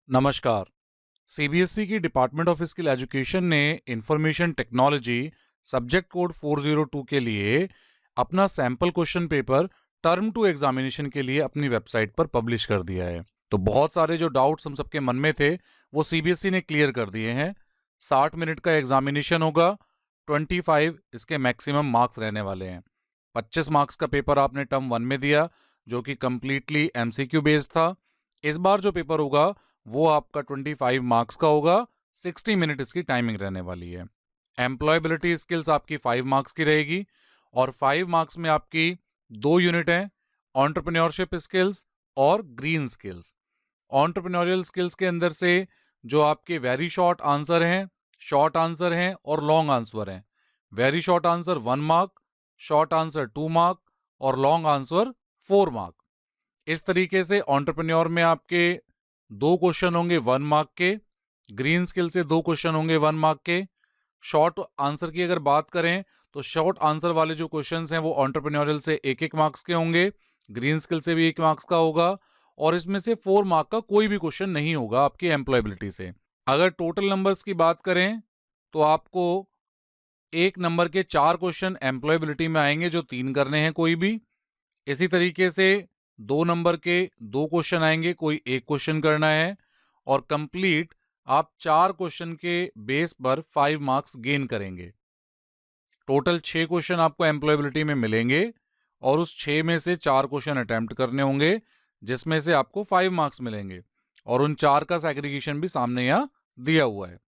नमस्कार। सीबीएसई की department of skill education ने इंफॉर्मेशन टेक्नोलॉजी सब्जेक्ट कोड 402 के लिए अपना sample question paper term two examination के लिए अपनी वेबसाइट पर पब्लिश कर दिया है। तो बहुत सारे जो डाउट्स हम सबके मन में थे वो सीबीएसई ने क्लियर कर दिए हैं। 60 मिनट का एग्जामिनेशन होगा। 25 इसके मैक्सिमम मार्क्स रहने वाले हैं। 25 मार्क्स का पेपर आपने टर्म 1 में दिया जो कि कंप्लीटली एमसीक्यू बेस्ड था। इस बार जो पेपर होगा वो आपका 25 मार्क्स का होगा। 60 मिनट इसकी टाइमिंग रहने वाली है। एम्प्लॉयबिलिटी स्किल्स आपकी 5 मार्क्स की रहेगी और 5 मार्क्स में आपकी 2 यूनिट हैं, एंटरप्रेन्योरशिप स्किल्स और ग्रीन स्किल्स। एंटरप्रेन्योरियल स्किल्स के अंदर से जो आपके वेरी शॉर्ट आंसर हैं और लॉन्ग आंसर हैं। Very short answer 1 mark, short answer 2 mark और लॉन्ग आंसर 4 मार्क। इस तरीके से एंटरप्रेन्योर में आपके 2 क्वेश्चन होंगे 1 मार्क के, ग्रीन स्किल से 2 क्वेश्चन होंगे 1 मार्क के। शॉर्ट आंसर की अगर बात करें तो शॉर्ट आंसर वाले जो क्वेश्चंस हैं वो एंटरप्रेन्योरियल से 1-1 मार्क्स के होंगे, ग्रीन स्किल से भी 1 मार्क्स का होगा और इसमें से 4 मार्क का कोई भी क्वेश्चन नहीं होगा आपकी एम्प्लॉयबिलिटी से। अगर टोटल नंबर्स की बात करें तो आपको 1 नंबर के 4 क्वेश्चन एम्प्लॉयबिलिटी में आएंगे जो 3 करने हैं कोई भी। इसी तरीके से 2 नंबर के 2 क्वेश्चन आएंगे, कोई 1 क्वेश्चन करना है और कंप्लीट आप 4 क्वेश्चन के बेस पर 5 मार्क्स गेन करेंगे। टोटल 6 क्वेश्चन आपको एम्प्लॉयबिलिटी में मिलेंगे और उस 6 में से 4 क्वेश्चन अटेम्प्ट करने होंगे जिसमें से आपको 5 मार्क्स मिलेंगे और उन 4 का सेग्रीगेशन भी सामने यहाँ दिया हुआ है।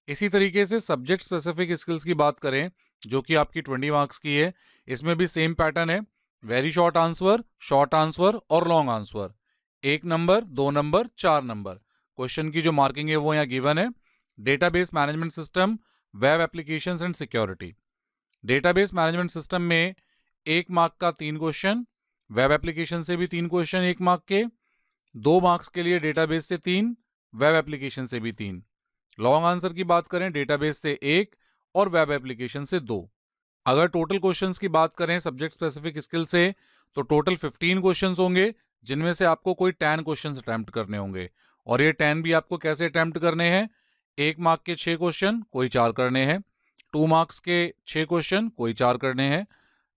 इसी तरीके से सब्जेक्ट स्पेसिफिक स्किल्स की बात करें जो कि आपकी 20 मार्क्स की है, इसमें भी सेम पैटर्न है। वेरी शॉर्ट आंसर और long answer. 1 number, 2 number, 4 number. Question की जो मार्किंग है वो यहाँ गिवन है। Database management system, web applications and security. Database management system में 1 मार्क का 3 क्वेश्चन, वेब एप्लीकेशन से भी 3 क्वेश्चन 1 मार्क के, 2 मार्क्स के लिए डेटाबेस से 3, वेब एप्लीकेशन से भी 3। लॉन्ग आंसर की बात करें डेटाबेस से 1 और वेब एप्लीकेशन से 2। अगर टोटल क्वेश्चंस की बात करें सब्जेक्ट स्पेसिफिक स्किल से तो टोटल 15 क्वेश्चंस होंगे जिनमें से आपको कोई 10 क्वेश्चंस अटेम्प्ट करने होंगे और ये 10 भी आपको कैसे अटेम्प्ट करने हैं। 1 मार्क के 6 क्वेश्चन कोई 4 करने हैं, 2 मार्क्स के 6 क्वेश्चन कोई 4 करने हैं,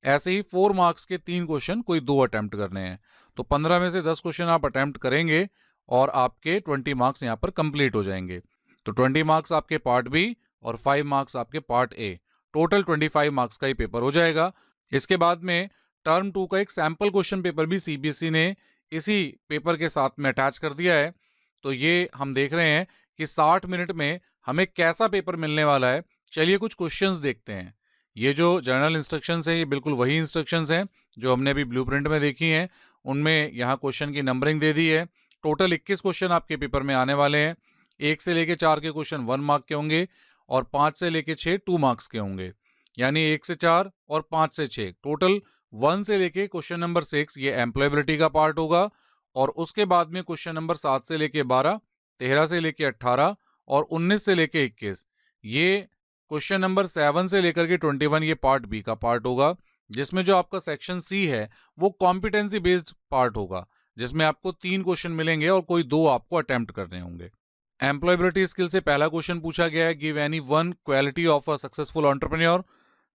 ऐसे ही 4 मार्क्स के 3 क्वेश्चन कोई 2 अटेम्प्ट करने हैं। तो 15 में से 10 क्वेश्चन आप अटेम्प्ट करेंगे और आपके 20 मार्क्स यहाँ पर कंप्लीट हो जाएंगे। तो 20 मार्क्स आपके पार्ट बी और 5 मार्क्स आपके पार्ट ए। टोटल 25 मार्क्स का ही पेपर हो जाएगा। इसके बाद में टर्म 2 का एक सैंपल क्वेश्चन पेपर भी सीबीएसई ने इसी पेपर के साथ में अटैच कर दिया है। तो ये हम देख रहे हैं कि 60 मिनट में हमें कैसा पेपर मिलने वाला है। चलिए कुछ क्वेश्चंस देखते हैं। ये जो जर्नल इंस्ट्रक्शंस हैं ये बिल्कुल वही इंस्ट्रक्शंस हैं जो हमने अभी ब्लूप्रिंट में देखी हैं। उनमें यहाँ क्वेश्चन की नंबरिंग दे दी है। टोटल 21 क्वेश्चन आपके पेपर में आने वाले हैं। 1 से लेके 4 के क्वेश्चन 1 मार्क के होंगे और 5 से लेके 6 2 मार्क्स के होंगे, यानी 1 से 4 और 5 से 6। टोटल 1 से लेके क्वेश्चन नंबर 6 ये एम्प्लॉयबिलिटी का पार्ट होगा और उसके बाद में क्वेश्चन नंबर 7 से लेके 12, 13 से लेके 18 और 19 से लेके 21 ये क्वेश्चन नंबर 7 से लेकर के 21 ये पार्ट बी का पार्ट होगा, जिसमें जो आपका सेक्शन सी है वो कॉम्पिटेंसी बेस्ड पार्ट होगा जिसमें आपको 3 क्वेश्चन मिलेंगे और कोई 2 आपको अटेम्प्ट करने होंगे। एम्प्लॉयबिलिटी स्किल से पहला क्वेश्चन पूछा गया है, give any one quality of a successful entrepreneur,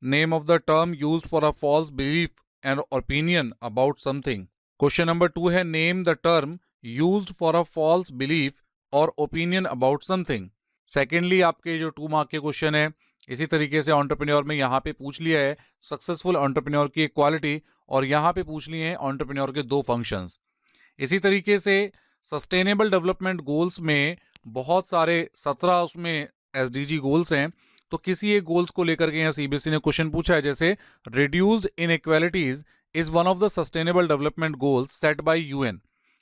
name of the term used for a false belief and opinion about something. Question number 2 है, name the term used for a false belief और opinion about something. Secondly आपके जो 2 mark के question है इसी तरीके से entrepreneur में यहाँ पे पूछ लिया है सक्सेसफुल एंटरप्रेन्योर की एक क्वालिटी और यहाँ पे पूछ लिए हैं एंटरप्रेन्योर के 2 फंक्शंस। इसी तरीके से सस्टेनेबल डेवलपमेंट गोल्स में बहुत सारे 17 उसमें एसडीजी गोल्स हैं। तो किसी एक गोल्स को लेकर के यहाँ सीबीएसई ने क्वेश्चन पूछा है, जैसे reduced inequalities is one of the sustainable development goals set by UN,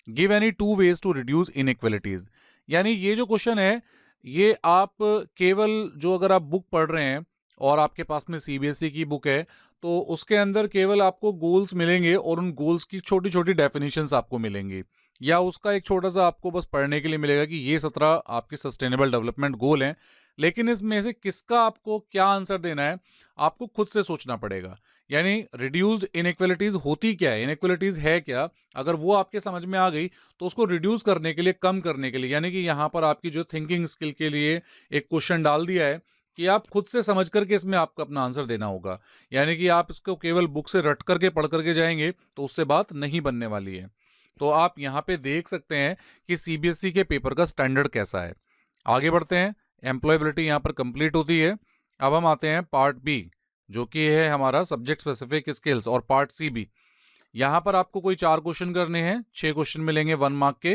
give any 2 ways to reduce inequalities. यानी ये जो क्वेश्चन है ये आप केवल जो अगर आप बुक पढ़ रहे हैं और आपके पास में सीबीएसई की बुक है तो उसके अंदर केवल आपको गोल्स मिलेंगे और उन गोल्स की छोटी छोटी डेफिनेशंस आपको मिलेंगी या उसका एक छोटा सा आपको बस पढ़ने के लिए मिलेगा कि ये 17 आपके सस्टेनेबल डेवलपमेंट गोल हैं। लेकिन इसमें से किसका आपको क्या आंसर देना है आपको खुद से सोचना पड़ेगा। यानी रिड्यूस्ड इनइक्वलिटीज होती क्या है, इनइक्वलिटीज है क्या, अगर वो आपके समझ में आ गई तो उसको रिड्यूस करने के लिए, कम करने के लिए, यानी कि यहाँ पर आपकी जो थिंकिंग स्किल के लिए एक क्वेश्चन डाल दिया है कि आप खुद से समझ करके इसमें आपको अपना आंसर देना होगा। यानी कि आप इसको केवल बुक से रट करके पढ़ करके जाएंगे तो उससे बात नहीं बनने वाली है। तो आप यहाँ पे देख सकते हैं कि सीबीएसई के पेपर का स्टैंडर्ड कैसा है। आगे बढ़ते हैं, एम्प्लॉयबिलिटी यहाँ पर कंप्लीट होती है। अब हम आते हैं पार्ट बी, जो कि है हमारा सब्जेक्ट स्पेसिफिक स्किल्स, और पार्ट सी भी। यहाँ पर आपको कोई 4 क्वेश्चन करने हैं, 6 क्वेश्चन मिलेंगे 1 मार्क के।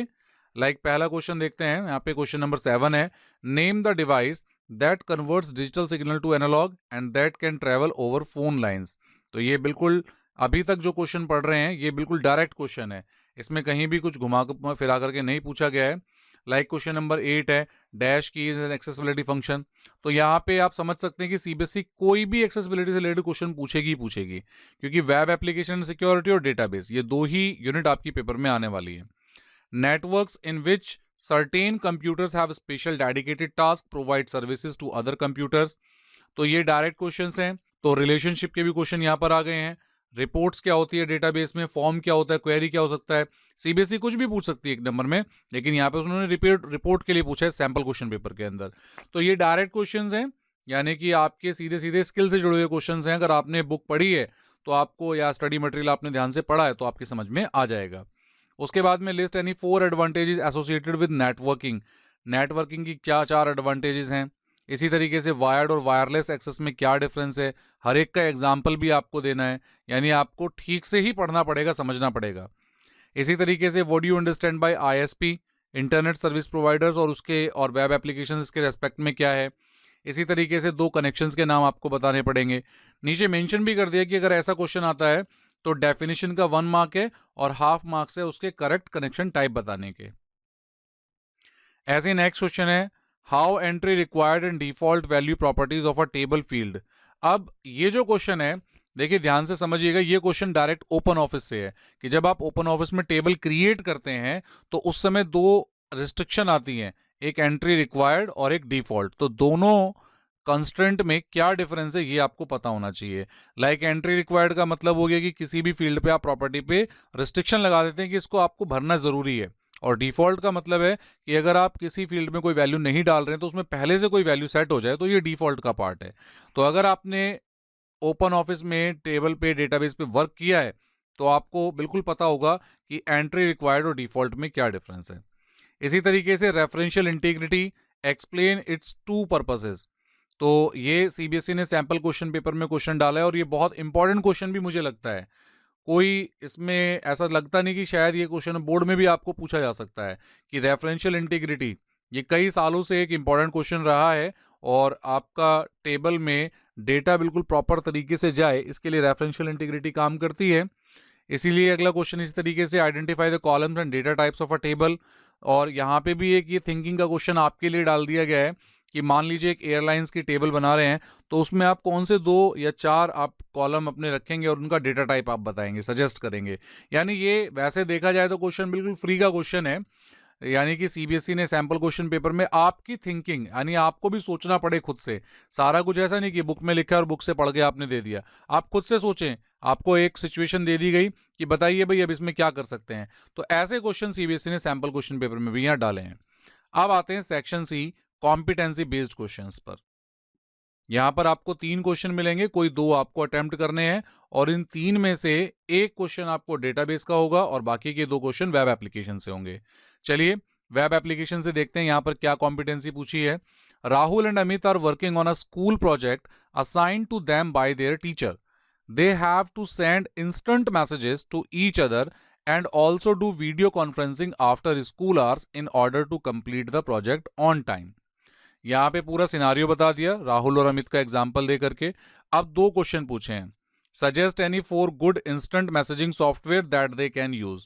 पहला क्वेश्चन देखते हैं, यहाँ पे क्वेश्चन नंबर 7 है, name the device that converts digital signal to analogue and that can travel over phone lines. तो ये बिल्कुल अभी तक जो क्वेश्चन पढ़ रहे हैं ये बिल्कुल डायरेक्ट क्वेश्चन है, इसमें कहीं भी कुछ घुमा फिरा करके नहीं पूछा गया है। क्वेश्चन नंबर 8 है, dash keys and accessibility function. तो यहाँ पे आप समझ सकते हैं कि सीबीएसई कोई भी एक्सेसिबिलिटी से रिलेटेड क्वेश्चन पूछेगी ही पूछेगी, क्योंकि वेब एप्लीकेशन सिक्योरिटी और डेटाबेस ये 2 ही यूनिट आपकी पेपर में आने वाली है। Networks in which certain computers have special dedicated task provide services to other computers. तो ये डायरेक्ट क्वेश्चंस हैं। तो रिलेशनशिप के भी क्वेश्चन यहाँ पर आ गए हैं। रिपोर्ट्स क्या होती है डेटाबेस में, फॉर्म क्या होता है, क्वेरी क्या हो सकता है। सीबीएसई कुछ भी पूछ सकती है एक नंबर में, लेकिन यहाँ पे उन्होंने रिपोर्ट के लिए पूछा है सैंपल क्वेश्चन पेपर के अंदर। तो ये डायरेक्ट क्वेश्चंस हैं, यानी कि आपके सीधे सीधे स्किल से जुड़े हुए क्वेश्चंस हैं। अगर आपने बुक पढ़ी है तो आपको, या स्टडी मटेरियल आपने ध्यान से पढ़ा है तो आपकी समझ में आ जाएगा। उसके बाद में list any 4 advantages associated with networking. Networking की क्या 4 एडवांटेजेस हैं। इसी तरीके से वायर्ड और वायरलेस एक्सेस में क्या डिफरेंस है, हर एक का एग्जाम्पल भी आपको देना है, यानी आपको ठीक से ही पढ़ना पड़ेगा, समझना पड़ेगा। इसी तरीके से what do you understand by ISP, internet service providers, और उसके और वेब एप्लीकेशन के रेस्पेक्ट में क्या है। इसी तरीके से 2 कनेक्शंस के नाम आपको बताने पड़ेंगे। नीचे मेंशन भी कर दिया कि अगर ऐसा क्वेश्चन आता है तो डेफिनेशन का 1 मार्क है और हाफ मार्क्स है उसके करेक्ट कनेक्शन टाइप बताने के। ऐसे नेक्स्ट क्वेश्चन है, how entry required and default value properties of a table field. अब ये जो क्वेश्चन है, देखिए ध्यान से समझिएगा, ये क्वेश्चन डायरेक्ट ओपन ऑफिस से है कि जब आप ओपन ऑफिस में टेबल क्रिएट करते हैं तो उस समय 2 रिस्ट्रिक्शन आती हैं, एक एंट्री रिक्वायर्ड और एक डिफॉल्ट। तो दोनों कंस्ट्रेंट में क्या डिफरेंस है ये आपको पता होना चाहिए। एंट्री रिक्वायर्ड का मतलब हो गया कि किसी भी फील्ड पे आप प्रॉपर्टी पे रिस्ट्रिक्शन लगा देते हैं कि इसको आपको भरना जरूरी है, और डिफॉल्ट का मतलब है कि अगर आप किसी फील्ड में कोई वैल्यू नहीं डाल रहे हैं तो उसमें पहले से कोई वैल्यू सेट हो जाए, तो ये डिफॉल्ट का पार्ट है। तो अगर आपने ओपन ऑफिस में टेबल पे डेटाबेस पे वर्क किया है तो आपको बिल्कुल पता होगा कि एंट्री रिक्वायर्ड और डिफॉल्ट में क्या डिफरेंस है। इसी तरीके से referential integrity, explain it's 2 purposes. तो ये सीबीएसई ने सैंपल क्वेश्चन पेपर में क्वेश्चन डाला है, और ये बहुत इंपॉर्टेंट क्वेश्चन भी मुझे लगता है। कोई इसमें ऐसा लगता नहीं कि शायद ये क्वेश्चन बोर्ड में भी आपको पूछा जा सकता है कि रेफरेंशियल इंटीग्रिटी, ये कई सालों से एक इंपॉर्टेंट क्वेश्चन रहा है, और आपका टेबल में डेटा बिल्कुल प्रॉपर तरीके से जाए इसके लिए रेफरेंशियल इंटीग्रिटी काम करती है। इसीलिए अगला क्वेश्चन इस तरीके से, identify the columns and data types of a table. और यहाँ पे भी एक ये थिंकिंग का क्वेश्चन आपके लिए डाल दिया गया है कि मान लीजिए एक एयरलाइंस की टेबल बना रहे हैं, तो उसमें आप कौन से 2 या 4 आप कॉलम अपने रखेंगे और उनका डेटा टाइप आप बताएंगे, सजेस्ट करेंगे। यानी ये वैसे देखा जाए तो क्वेश्चन बिल्कुल फ्री का क्वेश्चन है, यानी कि सीबीएसई ने सैंपल क्वेश्चन पेपर में आपकी थिंकिंग, यानी आपको भी सोचना पड़े खुद से। सारा कुछ ऐसा नहीं कि बुक में लिखा है और बुक से पढ़ के आपने दे दिया, आप खुद से सोचें। आपको एक सिचुएशन दे दी गई कि बताइए भाई अब इसमें क्या कर सकते हैं, तो ऐसे क्वेश्चन सीबीएसई ने सैंपल क्वेश्चन पेपर में भी यहाँ डाले हैं। अब आते हैं section C, competency based questions पर। यहां पर आपको 3 क्वेश्चन मिलेंगे, कोई 2 आपको अटेम्प्ट करने हैं, और इन 3 में से एक क्वेश्चन आपको डेटाबेस का होगा और बाकी के 2 क्वेश्चन वेब एप्लीकेशन से होंगे। चलिए वेब एप्लीकेशन से देखते हैं यहां पर क्या कॉम्पिटेंसी पूछी है। Rahul and Amit are working on a school project assigned to them by their teacher. They have to send instant messages to each other and also do video conferencing after school hours in order to complete the project on time। यहां पे पूरा scenario बता दिया राहुल और अमित का example दे करके। अब 2 question पूछे हैं, suggest any 4 good instant messaging software that they can use.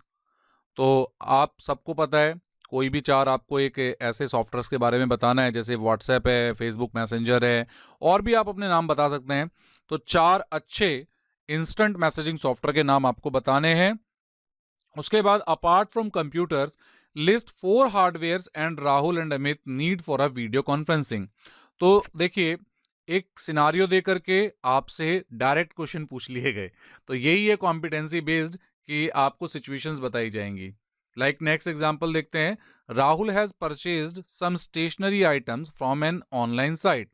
तो आप सबको पता है, कोई भी 4 आपको एक ऐसे सॉफ्टवेयर के बारे में बताना है, जैसे व्हाट्सएप है, फेसबुक मैसेंजर है, और भी आप अपने नाम बता सकते हैं। तो 4 अच्छे इंस्टेंट मैसेजिंग सॉफ्टवेयर के नाम आपको बताने हैं। उसके बाद apart from computers list 4 hardware and Rahul and Amit need for a video conferencing. तो देखिए एक सिनारियो दे करके आपसे डायरेक्ट क्वेश्चन पूछ लिए गए। तो यही है कॉम्पिटेंसी बेस्ड, कि आपको सिचुएशंस बताई जाएंगी। लाइक नेक्स्ट एग्जांपल देखते हैं। Rahul has purchased some stationery items from an online site.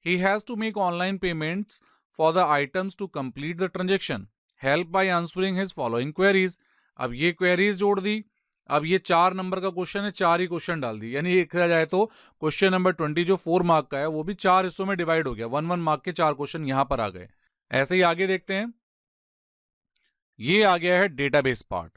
He has to make online payments for the items to complete the transaction. Help by answering his following queries. अब ये queries जोड़ दी। अब ये 4 number का question है, 4 ही question डाल दी, यानी देखा जाए तो क्वेश्चन नंबर 20 जो 4 मार्क का है वो भी 4 हिस्सों में डिवाइड हो गया। 1 मार्क के 4 क्वेश्चन यहां पर आ गए। ऐसे ही आगे देखते हैं। ये आ गया है डेटाबेस पार्ट।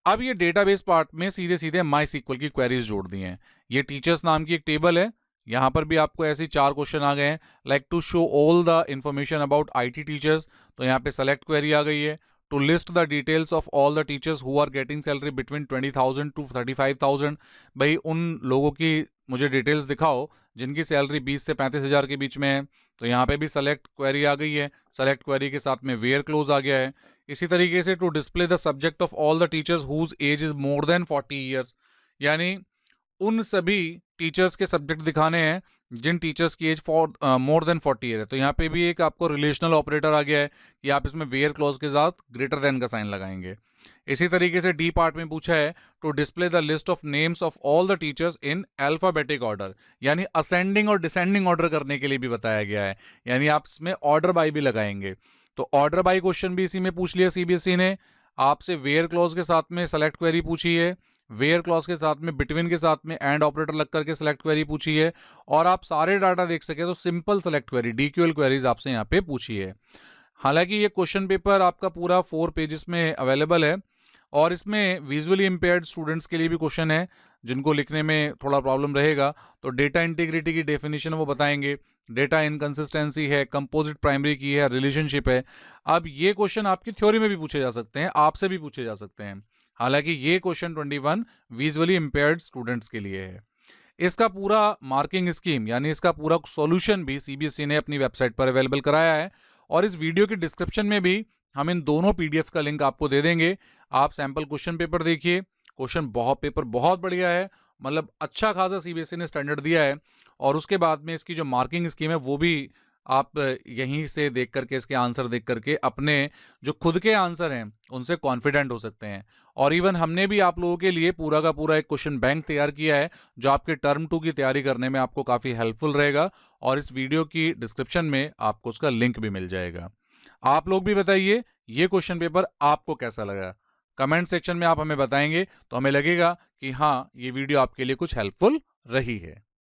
अब ये डेटाबेस पार्ट में सीधे सीधे माई सीक्वल की क्वेरीज जोड़ दी हैं। ये टीचर्स नाम की एक टेबल है, यहां पर भी आपको ऐसे 4 क्वेश्चन आ गए हैं। Like to show all the information about IT teachers, तो यहाँ पे सेलेक्ट क्वेरी आ गई है। To list the details of all the teachers who are getting salary between 20,000 to 35,000। भाई उन लोगों की मुझे डिटेल्स दिखाओ जिनकी सैलरी 20 से 35,000 के बीच में है। तो यहाँ पे भी सेलेक्ट क्वेरी आ गई है। सेलेक्ट क्वेरी के साथ में वेयर क्लोज आ गया है। इसी तरीके से to display the subject of all the teachers whose age is more than 40 years, यानी उन सभी टीचर्स के सब्जेक्ट दिखाने हैं जिन टीचर्स की एज मोर देन 40 ईयर है। तो यहाँ पे भी एक आपको रिलेशनल ऑपरेटर आ गया है कि आप इसमें वेयर क्लॉज के साथ ग्रेटर देन का साइन लगाएंगे। इसी तरीके से डी पार्ट में पूछा है to display the list of names of all the teachers in alphabetic order, यानी असेंडिंग और डिसेंडिंग ऑर्डर करने के लिए भी बताया गया है, यानी आप इसमें ऑर्डर बाय भी लगाएंगे। तो ऑर्डर बाय क्वेश्चन भी इसी में पूछ लिया सीबीएसई ने। आपसे वेयर क्लॉज के साथ में सेलेक्ट क्वेरी पूछी है, वेयर क्लॉज के साथ में बिटवीन के साथ में एंड ऑपरेटर लग करके सेलेक्ट क्वेरी पूछी है, और आप सारे डाटा देख सके तो सिंपल सेलेक्ट क्वेरी डीक्यूएल क्वेरीज आपसे यहाँ पे पूछी है। हालांकि ये क्वेश्चन पेपर आपका पूरा 4 पेजेस में अवेलेबल है, और इसमें विजुअली इम्पेयर्ड स्टूडेंट्स के लिए भी क्वेश्चन है जिनको लिखने में थोड़ा प्रॉब्लम रहेगा। तो डेटा इंटीग्रिटी की डेफिनेशन वो बताएंगे, डेटा इनकंसिस्टेंसी है, कंपोजिट प्राइमरी की है, रिलेशनशिप है। अब ये क्वेश्चन आपकी थ्योरी में भी पूछे जा सकते हैं, आपसे भी पूछे जा सकते हैं। हालांकि ये क्वेश्चन 21 विजुअली इम्पेयर्ड स्टूडेंट्स के लिए है। इसका पूरा मार्किंग स्कीम यानी इसका पूरा सॉल्यूशन भी सीबीएसई ने अपनी वेबसाइट पर अवेलेबल कराया है, और इस वीडियो के डिस्क्रिप्शन में भी हम इन दोनों पीडीएफ का लिंक आपको दे देंगे। आप सैंपल क्वेश्चन पेपर देखिए। क्वेश्चन पेपर बहुत बढ़िया है, मतलब अच्छा खासा सीबीएसई ने स्टैंडर्ड दिया है। और उसके बाद में इसकी जो मार्किंग स्कीम है वो भी आप यहीं से देख करके, इसके आंसर देख करके अपने जो खुद के आंसर हैं उनसे कॉन्फिडेंट हो सकते हैं। और इवन हमने भी आप लोगों के लिए पूरा का पूरा एक क्वेश्चन बैंक तैयार किया है जो आपके टर्म 2 की तैयारी करने में आपको काफ़ी हेल्पफुल रहेगा, और इस वीडियो की डिस्क्रिप्शन में आपको उसका लिंक भी मिल जाएगा। आप लोग भी बताइए ये क्वेश्चन पेपर आपको कैसा लगा। कमेंट सेक्शन में आप हमें बताएंगे तो हमें लगेगा कि हाँ, ये वीडियो आपके लिए कुछ हेल्पफुल रही है।